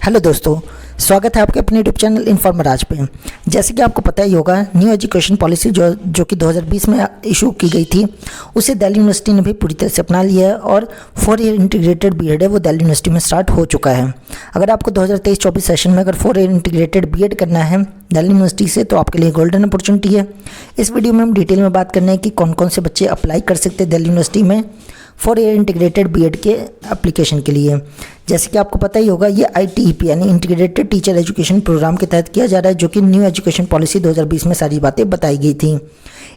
Hello दोस्तों, स्वागत है आपके अपने यूट्यूब चैनल इन्फॉर्मर आज पे। जैसे कि आपको पता ही होगा, न्यू एजुकेशन पॉलिसी जो कि 2020 में इशू की गई थी, उसे दिल्ली यूनिवर्सिटी ने भी पूरी तरह से अपना लिया है और 4 ईयर इंटीग्रेटेड बीएड है वो दिल्ली यूनिवर्सिटी में स्टार्ट हो चुका है। अगर आपको 2023-24 सेशन में अगर 4 ईयर इंटीग्रेटेड बीएड करना है दिल्ली यूनिवर्सिटी से, तो आपके लिए गोल्डन अपॉर्चुनिटी है। इस वीडियो में हम डिटेल में बात करने हैं कि कौन कौन से बच्चे अप्लाई कर सकते हैं दिल्ली यूनिवर्सिटी में 4 ईयर इंटीग्रेटेड बीएड के एप्लीकेशन के लिए। जैसे कि आपको पता ही होगा, ये ITEP यानी इंटीग्रेटेड टीचर एजुकेशन प्रोग्राम के तहत किया जा रहा है, जो कि न्यू एजुकेशन पॉलिसी 2020 में सारी बातें बताई गई थी।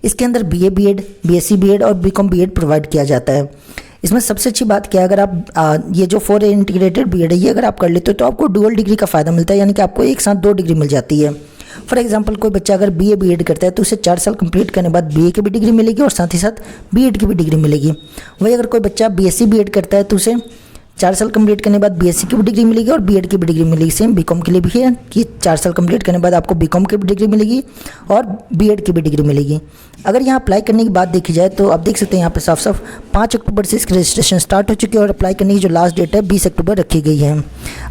इसके अंदर BA बीएड, BSc बीएड और BCom बीएड प्रोवाइड किया जाता है। इसमें सबसे अच्छी बात क्या है, अगर आप ये जो 4 ईयर इंटीग्रेटेड बीएड है ये अगर आप कर लेते हो तो आपको डुअल डिग्री का फ़ायदा मिलता है, यानी कि आपको एक साथ 2 डिग्री मिल जाती है। फॉर एग्जांपल, कोई बच्चा अगर BA बीएड करता है तो उसे 4 साल कंप्लीट करने के बाद BA की भी डिग्री मिलेगी और साथ ही साथ बीएड की भी डिग्री मिलेगी। वही अगर कोई बच्चा BSc बीएड करता है तो उसे 4 साल कंप्लीट करने के बाद BSc की भी डिग्री मिलेगी और बीएड की भी डिग्री मिलेगी। सेम BCom के लिए भी है कि 4 साल कंप्लीट करने के बाद आपको BCom की भी डिग्री मिलेगी और बीएड की भी डिग्री मिलेगी। अगर यहाँ अप्लाई करने की बात देखी जाए तो आप देख सकते हैं यहाँ पे साफ साफ 5 अक्टूबर से इसकी रजिस्ट्रेशन स्टार्ट हो चुकी है और अप्लाई करने की जो लास्ट डेट है 20 अक्टूबर रखी गई है।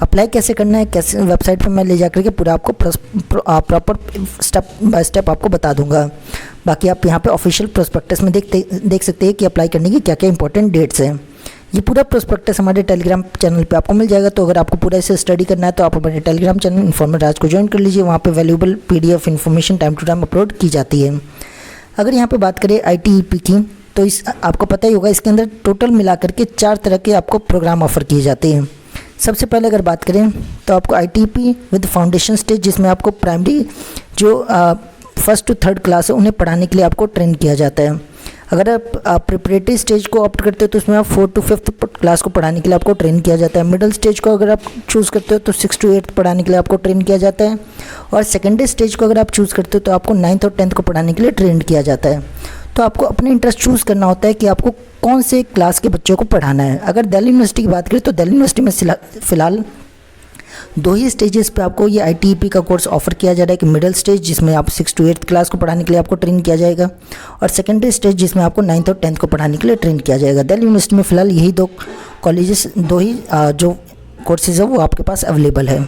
अप्लाई कैसे करना है, कैसे वेबसाइट पर मैं ले जा करके पूरा आपको प्रॉपर स्टेप बाय स्टेप आपको बता दूंगा। बाकी आप यहाँ पे ऑफिशियल प्रोस्पेक्टस में देख सकते हैं कि अप्लाई करने की क्या क्या इंपॉर्टेंट डेट्स हैं। ये पूरा प्रोस्पेक्टस हमारे टेलीग्राम चैनल पे आपको मिल जाएगा। तो अगर आपको पूरा इसे स्टडी करना है तो आप हमारे टेलीग्राम चैनल इन्फॉर्मर आज को ज्वाइन कर लीजिए। वहाँ पे valuable PDF information time to time upload की जाती है। अगर यहाँ पे बात करें ITEP की, तो इस आपको पता ही होगा, इसके अंदर टोटल मिलाकर के 4 तरह के आपको प्रोग्राम ऑफर किए जाते हैं। सबसे पहले अगर बात करें तो आपको ITEP विद फाउंडेशन स्टेज, जिसमें आपको प्राइमरी जो 1st to 3rd क्लास है उन्हें पढ़ाने के लिए आपको ट्रेन किया जाता है। अगर आप प्रिपरेटरी स्टेज को ऑप्ट करते हो तो उसमें आप 4th to 5th क्लास को पढ़ाने के लिए आपको ट्रेन किया जाता है। मिडिल स्टेज को अगर आप चूज़ करते हो तो 6th to 8th पढ़ाने के लिए आपको ट्रेन किया जाता है और सेकेंडरी स्टेज को अगर आप चूज़ करते हो तो आपको 9th और 10th को पढ़ाने के लिए ट्रेन किया जाता है। तो आपको अपने इंटरेस्ट चूज़ करना होता है कि आपको कौन से क्लास के बच्चों को पढ़ाना है। अगर दिल्ली यूनिवर्सिटी की बात करें तो दिल्ली यूनिवर्सिटी में फ़िलहाल 2 ही स्टेजेस पे आपको ये ITEP का कोर्स ऑफर किया जा रहा है कि मिडिल स्टेज, जिसमें आप 6th to 8th क्लास को पढ़ाने के लिए आपको ट्रेन किया जाएगा, और सेकेंडरी स्टेज जिसमें आपको 9th और 10th को पढ़ाने के लिए ट्रेन किया जाएगा। दिल्ली यूनिवर्सिटी में फ़िलहाल यही 2 कॉलेजेस, 2 ही जो कोर्सेज है वो आपके पास अवेलेबल है।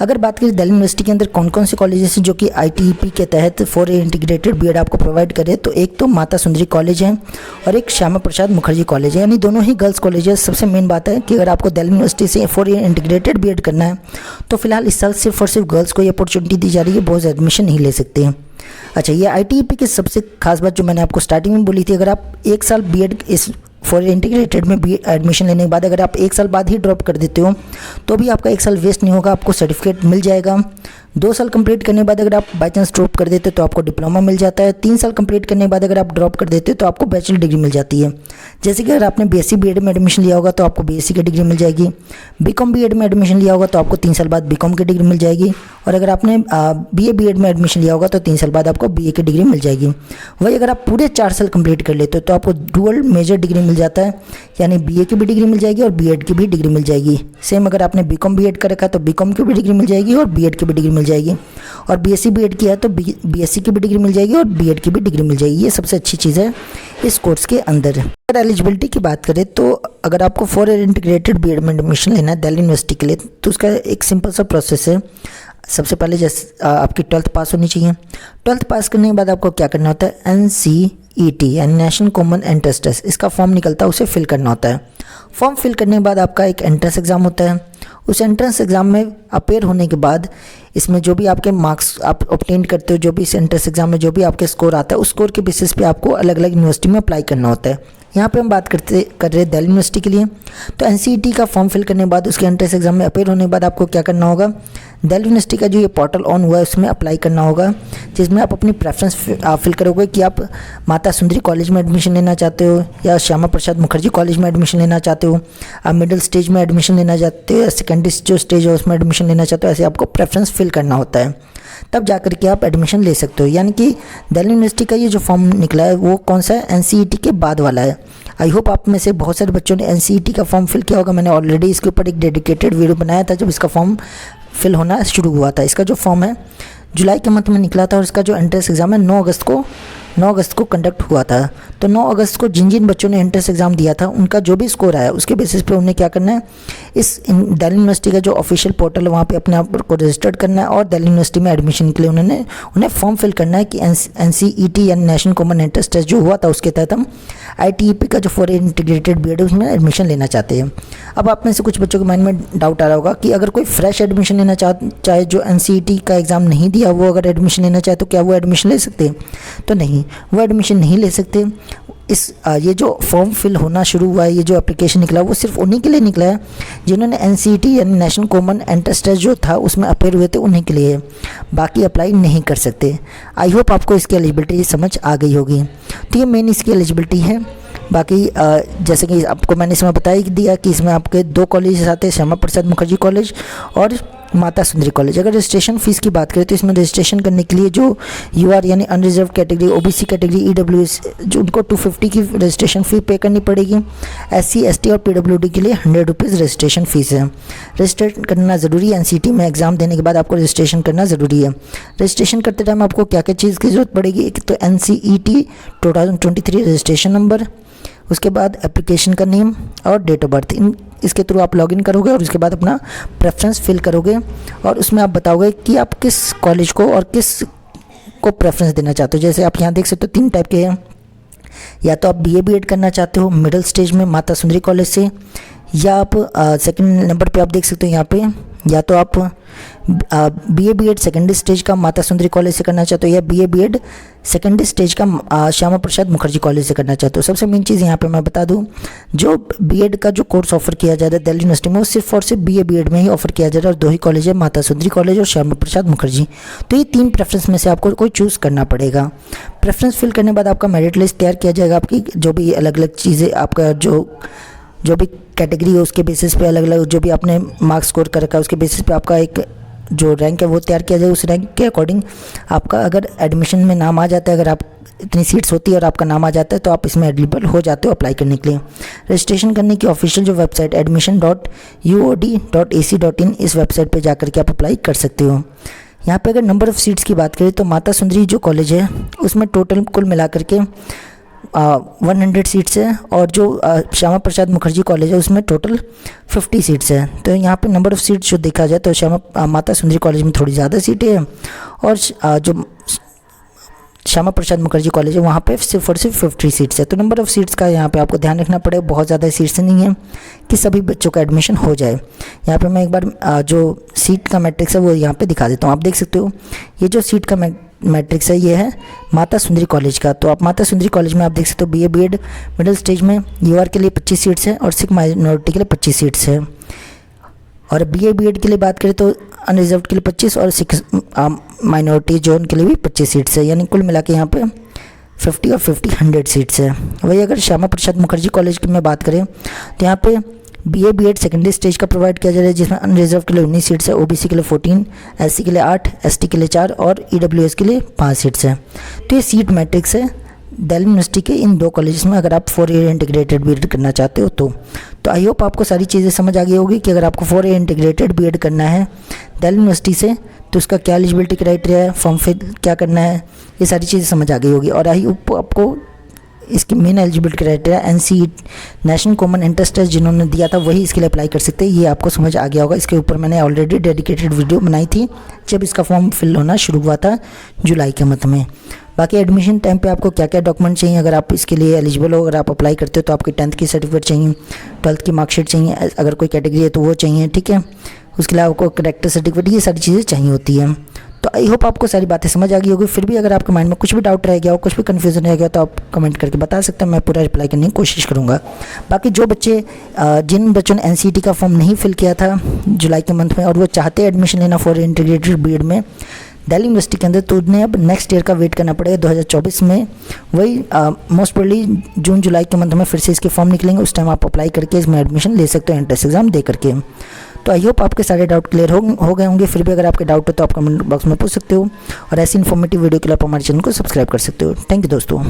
अगर बात करें दिल्ली यूनिवर्सिटी के अंदर कौन कौन से कॉलेजेस हैं जो कि ITEP के तहत 4 ईयर इंटीग्रेटेड बीएड आपको प्रोवाइड करे, तो एक तो माता सुंदरी कॉलेज है और एक श्यामा प्रसाद मुखर्जी कॉलेज है, यानी दोनों ही गर्ल्स कॉलेज है। सबसे मेन बात है कि अगर आपको दिल्ली यूनिवर्सिटी से 4 ईयर इंटीग्रेटेड बीएड करना है तो फिलहाल इस साल सिर्फ और सिर्फ गर्ल्स को ये अपॉर्चुनिटी दी जा रही है, बॉयज़ एडमिशन नहीं ले सकते हैं। अच्छा, ये ITEP की सबसे खास बात जो मैंने आपको स्टार्टिंग में बोली थी, अगर आप 1 साल बीएड इस 4 ईयर इंटीग्रेटेड में भी एडमिशन लेने के बाद अगर आप 1 साल बाद ही ड्रॉप कर देते हो तो भी आपका 1 साल वेस्ट नहीं होगा, आपको सर्टिफिकेट मिल जाएगा। 2 साल कंप्लीट करने के बाद अगर आप बाई चांस ड्रॉप कर देते हो तो आपको डिप्लोमा मिल जाता है। 3 साल कंप्लीट करने के बाद अगर आप ड्रॉप कर देते हो तो आपको बैचलर डिग्री मिल जाती है। जैसे कि अगर आपने BSc बीएड में एडमिशन लिया होगा तो आपको BSc की डिग्री मिल जाएगी। BCom बीएड में एडमिशन लिया होगा तो आपको 3 साल बाद BCom की डिग्री मिल जाएगी, और अगर आपने BA बीएड में एडमिशन लिया होगा तो 3 साल बाद आपको BA की डिग्री मिल जाएगी। वही अगर आप पूरे 4 साल कंप्लीट कर लेते हो तो आपको डुअल मेजर डिग्री मिल जाता है, यानी BA की भी डिग्री मिल जाएगी और बीएड की भी डिग्री मिल जाएगी। सेम अगर आपने BCom बीएड कर रखा है तो BCom की भी डिग्री मिल जाएगी और बीएड की भी डिग्री मिल जाएगी, और BSc बीएड किया है तो BSc की भी डिग्री मिल जाएगी और बीएड की भी डिग्री मिल जाएगी। ये सबसे अच्छी चीज़ है इस कोर्स के अंदर। अगर एलिजिबिलिटी की बात करें तो अगर आपको 4 ईयर इंटीग्रेटेड बीएड में एडमिशन लेना है दिल्ली यूनिवर्सिटी के लिए तो उसका एक सिंपल सा प्रोसेस है। सबसे पहले जैसे आपकी 12th पास होनी चाहिए। 12th पास करने के बाद आपको क्या करना होता है, NCET यानी नेशनल कॉमन एंट्रेंस टेस्ट, इसका फॉर्म निकलता है, उसे फिल करना होता है। फॉर्म फिल करने के बाद आपका एक एंट्रेंस एग्ज़ाम होता है। उस एंट्रेंस एग्ज़ाम में अपेयर होने के बाद इसमें जो भी आपके मार्क्स आप ऑब्टेन करते हो, जो भी इस एंट्रेंस एग्ज़ाम में जो भी आपके स्कोर आता है, उस स्कोर के बेसिस पे आपको अलग अलग यूनिवर्सिटी में अप्लाई करना होता है। यहाँ पे हम बात कर रहे हैं दिल्ली यूनिवर्सिटी के लिए। तो NCET का फॉर्म फिल करने के बाद उसके एंट्रेंस एग्जाम में अपेयर होने के बाद आपको क्या करना होगा, दिल्ली यूनिवर्सिटी का जो ये पोर्टल ऑन हुआ है उसमें अप्लाई करना होगा, जिसमें आप अपनी प्रेफरेंस फिल करोगे कि आप माता सुंदरी कॉलेज में एडमिशन लेना चाहते हो या श्यामा प्रसाद मुखर्जी कॉलेज में एडमिशन लेना चाहते हो, आप मिडिल स्टेज में एडमिशन लेना चाहते हो या सेकेंडरी जो स्टेज है उसमें एडमिशन लेना चाहते हो। ऐसे आपको प्रेफरेंस फिल करना होता है, तब जाकर के आप एडमिशन ले सकते हो। यानी कि दिल्ली यूनिवर्सिटी का ये जो फॉर्म निकला है वो कौन सा है, NCET के बाद वाला है। आई होप आप में से बहुत सारे बच्चों ने NCET का फॉर्म फिल किया होगा। मैंने ऑलरेडी इसके ऊपर एक डेडिकेटेड वीडियो बनाया था जब इसका फॉर्म फिल होना शुरू हुआ था। इसका जो फॉर्म है जुलाई के मंथ में निकला था और इसका जो एंट्रेंस एग्ज़ाम है 9 अगस्त को कंडक्ट हुआ था। तो 9 अगस्त को जिन जिन बच्चों ने एंट्रेंस एग्ज़ाम दिया था उनका जो भी स्कोर आया उसके बेसिस पे उन्हें क्या करना है, इस दिल्ली यूनिवर्सिटी का जो ऑफिशियल पोर्टल है वहाँ पे अपने आप को रजिस्टर्ड करना है और दिल्ली यूनिवर्सिटी में एडमिशन के लिए उन्हें फॉर्म फिल करना है कि NCET यानी नेशनल कॉमन एंट्रेंस टेस्ट जो हुआ था उसके तहत हम ITEP का जो फॉरेन इंटीग्रेटेड बीएड है उसमें एडमिशन लेना चाहते हैं। अब आप में से कुछ बच्चों के माइंड में डाउट आ रहा होगा कि अगर कोई फ्रेश एडमिशन लेना चाहे जो NCET का एग्ज़ाम नहीं दिया वो अगर एडमिशन लेना चाहे तो क्या वो एडमिशन ले सकते हैं? तो नहीं, वो एडमिशन नहीं ले सकते। ये जो फॉर्म फिल होना शुरू हुआ है, ये जो एप्लीकेशन निकला वो सिर्फ उन्हीं के लिए निकला है जिन्होंने NCET यानी नेशनल कॉमन एंट्रेंस टेस्ट जो था उसमें अपेयर हुए थे, उन्हीं के लिए। बाकी अप्लाई नहीं कर सकते। आई होप आपको इसकी एलिजिबिलिटी समझ आ गई होगी। तो ये मेन इसकी एलिजिबिलिटी है। बाकी जैसे कि आपको मैंने इसमें बता ही दिया कि इसमें आपके 2 कॉलेज आते हैं, श्यामा प्रसाद मुखर्जी कॉलेज और माता सुंदरी कॉलेज। अगर रजिस्ट्रेशन फ़ीस की बात करें तो इसमें रजिस्ट्रेशन करने के लिए जो UR यानी unreserved category, OBC category, EWS जो उनको 250 की रजिस्ट्रेशन फ़ी पे करनी पड़ेगी। SC ST और PWD के लिए 100 रुपीज़ रजिस्ट्रेशन फ़ीस है। रजिस्टर करना ज़रूरी है। NCET में एग्ज़ाम देने के बाद आपको रजिस्ट्रेशन करना ज़रूरी है। रजिस्ट्रेशन करते टाइम आपको क्या क्या चीज़ की ज़रूरत पड़ेगी? एक तो NCET 2023 रजिस्ट्रेशन नंबर, उसके बाद एप्लीकेशन का नेम और डेट ऑफ बर्थ। इसके थ्रू आप लॉगिन करोगे और उसके बाद अपना प्रेफरेंस फिल करोगे और उसमें आप बताओगे कि आप किस कॉलेज को और किस को प्रेफरेंस देना चाहते हो। जैसे आप यहाँ देख सकते हो 3 टाइप के हैं। या तो आप BA BEd करना चाहते हो मिडिल स्टेज में माता सुंदरी कॉलेज से, या आप सेकंड नंबर पे आप देख सकते हो यहाँ पे, या तो आप BA BEd सेकेंडरी स्टेज का माता सुंदरी कॉलेज से करना चाहते हो या BA BEd सेकेंडरी स्टेज का श्यामा प्रसाद मुखर्जी कॉलेज से करना चाहते हो। सबसे मेन चीज़ यहाँ पे मैं बता दूँ, जो BEd का जो कोर्स ऑफर किया जा रहा है दिल्ली यूनिवर्सिटी में वो सिर्फ और सिर्फ BA BEd में ही ऑफर किया जा रहा है और 2 ही कॉलेज है, माता सुंदरी कॉलेज और श्यामा प्रसाद मुखर्जी। तो ये 3 प्रेफरेंस में से आपको कोई चूज़ करना पड़ेगा। प्रेफरेंस फिल करने के बाद आपका मेरिट लिस्ट तैयार किया जाएगा। आपकी जो भी अलग अलग चीज़ें, आपका जो भी कैटेगरी है उसके बेसिस पे अलग अलग जो भी आपने मार्क्स स्कोर कर रखा है उसके बेसिस पे आपका एक जो रैंक है वो तैयार किया जाए। उस रैंक के अकॉर्डिंग आपका अगर एडमिशन में नाम आ जाता है, अगर आप इतनी सीट्स होती है और आपका नाम आ जाता है तो आप इसमें एलिजिबल हो जाते हो अप्लाई करने के लिए। रजिस्ट्रेशन करने की ऑफिशियल जो वेबसाइट admission.uod.ac.in इस वेबसाइट पे जाकर के आप अप्लाई कर सकते हो। यहाँ पे अगर नंबर ऑफ़ सीट्स की बात करें तो माता सुंदरी जो कॉलेज है उसमें टोटल कुल मिलाकर के 100 सीट्स है और जो श्यामा प्रसाद मुखर्जी कॉलेज है उसमें टोटल 50 सीट्स है। तो यहाँ पे नंबर ऑफ़ सीट्स जो देखा जाए तो माता सुंदरी कॉलेज में थोड़ी ज़्यादा सीटें हैं और जो श्यामा प्रसाद मुखर्जी कॉलेज है वहाँ पे सिर्फ और सिर्फ 50 सीट्स है। तो नंबर ऑफ़ सीट्स का यहाँ पे आपको ध्यान रखना पड़ेगा, बहुत ज़्यादा सीट्स नहीं है कि सभी बच्चों का एडमिशन हो जाए। यहाँ पे मैं एक बार जो सीट का मैट्रिक्स है वो यहाँ पे दिखा देता हूँ। आप देख सकते हो ये जो सीट का मैट्रिक्स है ये है माता सुंदरी कॉलेज का। तो आप माता सुंदरी कॉलेज में आप देख सकते हो BA BEd मिडिल स्टेज में UR के लिए 25 सीट्स है और सिख माइनॉरिटी के लिए 25 सीट्स है। और BA BEd के लिए बात करें तो अनरिजर्व्ड के लिए 25 और सिख माइनॉरिटी जोन के लिए भी 25 सीट्स है, यानी कुल मिला के यहाँ पे 50 और 50 100 सीट्स है। वही अगर श्यामा प्रसाद मुखर्जी कॉलेज की मैं बात करें तो यहाँ पे BA BEd सेकेंडरी स्टेज का प्रोवाइड किया जा रहा है जिसमें अनरिजर्व के लिए 19 सीट्स है, OBC के लिए 14, SC के लिए 8, ST के लिए 4 और EWS के लिए 5 सीट्स है। तो ये सीट मैट्रिक्स है दिल्ली यूनिवर्सिटी के इन 2 कॉलेजेस में अगर आप 4 ईयर इंटीग्रेटेड BEd करना चाहते हो तो आई होप आपको सारी चीज़ें समझ आ गई होगी कि अगर आपको 4 ईयर इंटीग्रेटेड BEd करना है दिल्ली यूनिवर्सिटी से तो उसका क्या एलिजिबिलिटी क्राइटेरिया है, फॉर्म फिल क्या करना है, ये सारी चीज़ें समझ आ गई होगी। और आई होप आपको इसकी main eligibility criteria NCET national common entrance test जिन्होंने दिया था वही इसके लिए अप्लाई कर सकते हैं, ये आपको समझ आ गया होगा। इसके ऊपर मैंने ऑलरेडी डेडिकेटेड वीडियो बनाई थी जब इसका फॉर्म फिल होना शुरू हुआ था जुलाई के मंथ में। बाकी एडमिशन टाइम पे आपको क्या क्या डॉक्यूमेंट चाहिए अगर आप इसके लिए एलिजिबल हो, अगर आप अप्लाई करते हो तो आपकी 10th की सर्टिफिकेट चाहिए, 12th की मार्कशीट चाहिए, अगर कोई कैटेगरी है तो वो चाहिए, ठीक है। उसके अलावा आपको करेक्टर सर्टिफिकेट, ये सारी चीज़ें चाहिए होती हैं। तो आई होप आपको सारी बातें समझ आ गई होगी। फिर भी अगर आपके माइंड में कुछ भी डाउट रह गया हो, कुछ भी कन्फ्यूजन रह गया तो आप कमेंट करके बता सकते हैं, मैं पूरा रिप्लाई करने की कोशिश करूँगा। बाकी जो बच्चे जिन बच्चों ने NCET का फॉर्म नहीं फिल किया था जुलाई के मंथ में और वो चाहते हैं एडमिशन लेना फॉर इंटीग्रेटेड BEd में दिल्ली यूनिवर्सिटी के अंदर, तो उन्हें अब नेक्स्ट ईयर का वेट करना पड़ेगा 2024 में। वही मोस्ट प्रोबेबली जून जुलाई के मंथ में फिर से इसके फॉर्म निकलेंगे, उस टाइम आप अप्लाई करके इसमें एडमिशन ले सकते हो एंट्रेंस एग्जाम दे करके। तो आई होप आपके सारे डाउट क्लियर हो गए होंगे। फिर भी अगर आपके डाउट हो तो आप कमेंट बॉक्स में पूछ सकते हो और ऐसी इन्फॉर्मेटिव वीडियो के लिए आप हमारे चैनल को सब्सक्राइब कर सकते हो। थैंक यू दोस्तों।